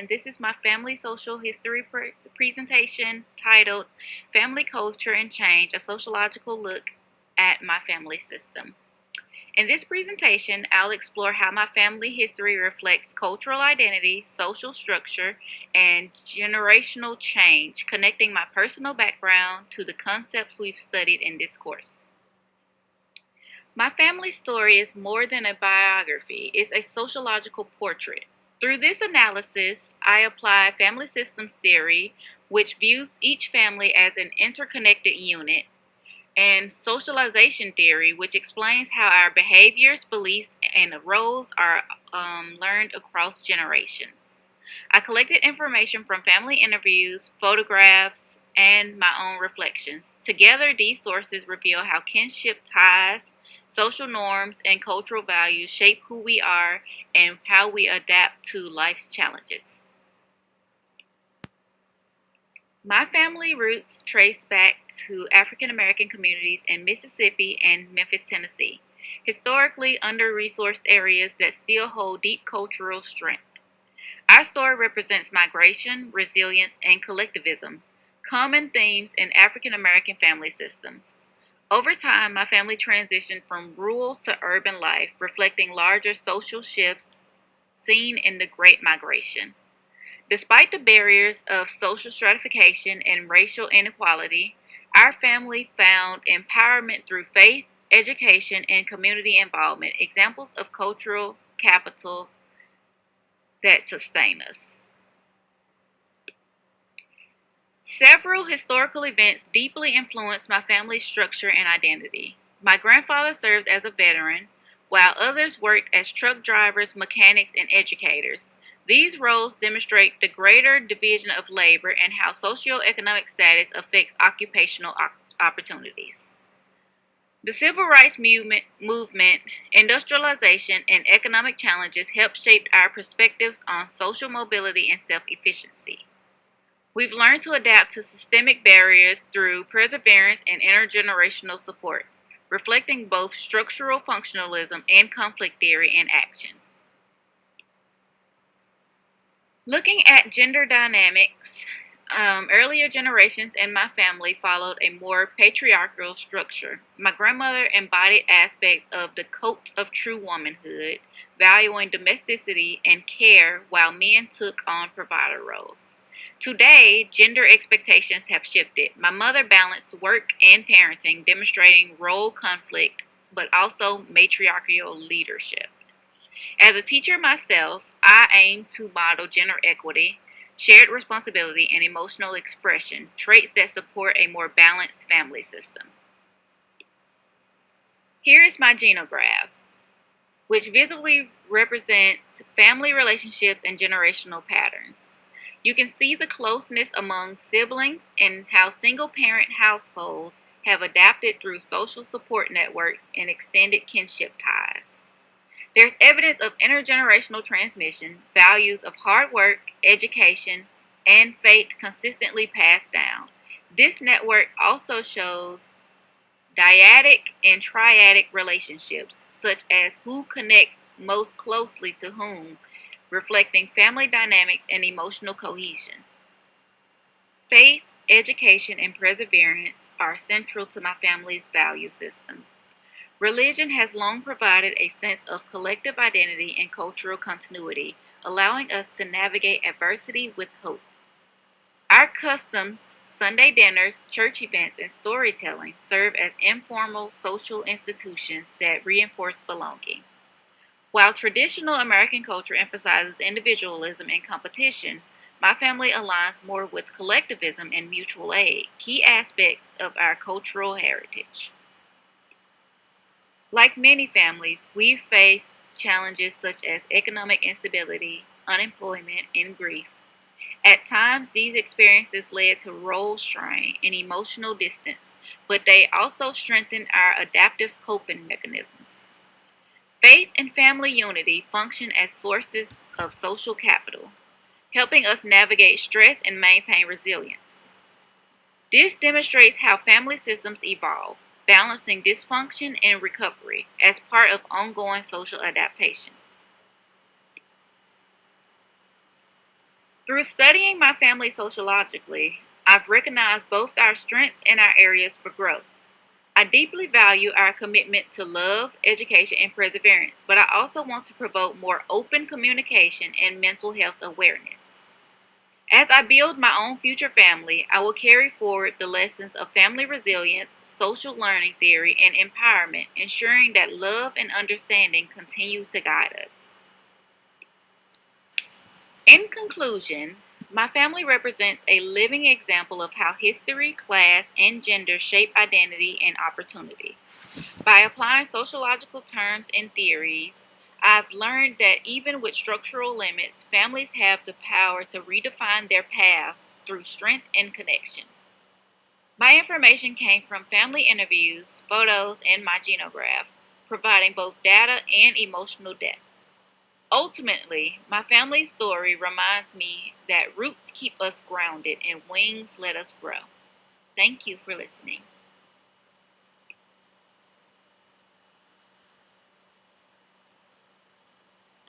and this is my family social history presentation titled Family Culture and Change, a Sociological Look at My Family System. In this presentation, I'll explore how my family history reflects cultural identity, social structure, and generational change, connecting my personal background to the concepts we've studied in this course. My family story is more than a biography, it's a sociological portrait. Through this analysis, I apply family systems theory, which views each family as an interconnected unit, and socialization theory, which explains how our behaviors, beliefs, and roles are learned across generations. I collected information from family interviews, photographs, and my own reflections. Together, these sources reveal how kinship ties, social norms, and cultural values shape who we are and how we adapt to life's challenges. My family roots trace back to African American communities in Mississippi and Memphis, Tennessee, historically under-resourced areas that still hold deep cultural strength. Our story represents migration, resilience, and collectivism, common themes in African American family systems. Over time, my family transitioned from rural to urban life, reflecting larger social shifts seen in the Great Migration. Despite the barriers of social stratification and racial inequality, our family found empowerment through faith, education, and community involvement, examples of cultural capital that sustain us. Several historical events deeply influenced my family's structure and identity. My grandfather served as a veteran, while others worked as truck drivers, mechanics, and educators. These roles demonstrate the greater division of labor and how socioeconomic status affects occupational opportunities. The civil rights movement, industrialization, and economic challenges helped shape our perspectives on social mobility and self-efficiency. We've learned to adapt to systemic barriers through perseverance and intergenerational support, reflecting both structural functionalism and conflict theory in action. Looking at gender dynamics, earlier generations in my family followed a more patriarchal structure. My grandmother embodied aspects of the cult of true womanhood, valuing domesticity and care while men took on provider roles. Today, gender expectations have shifted. My mother balanced work and parenting, demonstrating role conflict, but also matriarchal leadership. As a teacher myself, I aim to model gender equity, shared responsibility, and emotional expression, traits that support a more balanced family system. Here is my genograph, which visibly represents family relationships and generational patterns. You can see the closeness among siblings and how single-parent households have adapted through social support networks and extended kinship ties. There's evidence of intergenerational transmission, values of hard work, education, and faith consistently passed down. This network also shows dyadic and triadic relationships, such as who connects most closely to whom, reflecting family dynamics and emotional cohesion. Faith, education, and perseverance are central to my family's value system. Religion has long provided a sense of collective identity and cultural continuity, allowing us to navigate adversity with hope. Our customs, Sunday dinners, church events, and storytelling serve as informal social institutions that reinforce belonging. While traditional American culture emphasizes individualism and competition, my family aligns more with collectivism and mutual aid, key aspects of our cultural heritage. Like many families, we've faced challenges such as economic instability, unemployment, and grief. At times, these experiences led to role strain and emotional distance, but they also strengthened our adaptive coping mechanisms. Faith and family unity function as sources of social capital, helping us navigate stress and maintain resilience. This demonstrates how family systems evolve, balancing dysfunction and recovery as part of ongoing social adaptation. Through studying my family sociologically, I've recognized both our strengths and our areas for growth. I deeply value our commitment to love, education, and perseverance, but I also want to promote more open communication and mental health awareness. As I build my own future family, I will carry forward the lessons of family resilience, social learning theory, and empowerment, ensuring that love and understanding continue to guide us. In conclusion, my family represents a living example of how history, class, and gender shape identity and opportunity. By applying sociological terms and theories, I've learned that even with structural limits, families have the power to redefine their paths through strength and connection. My information came from family interviews, photos, and my genograph, providing both data and emotional depth. Ultimately, my family's story reminds me that roots keep us grounded and wings let us grow. Thank you for listening.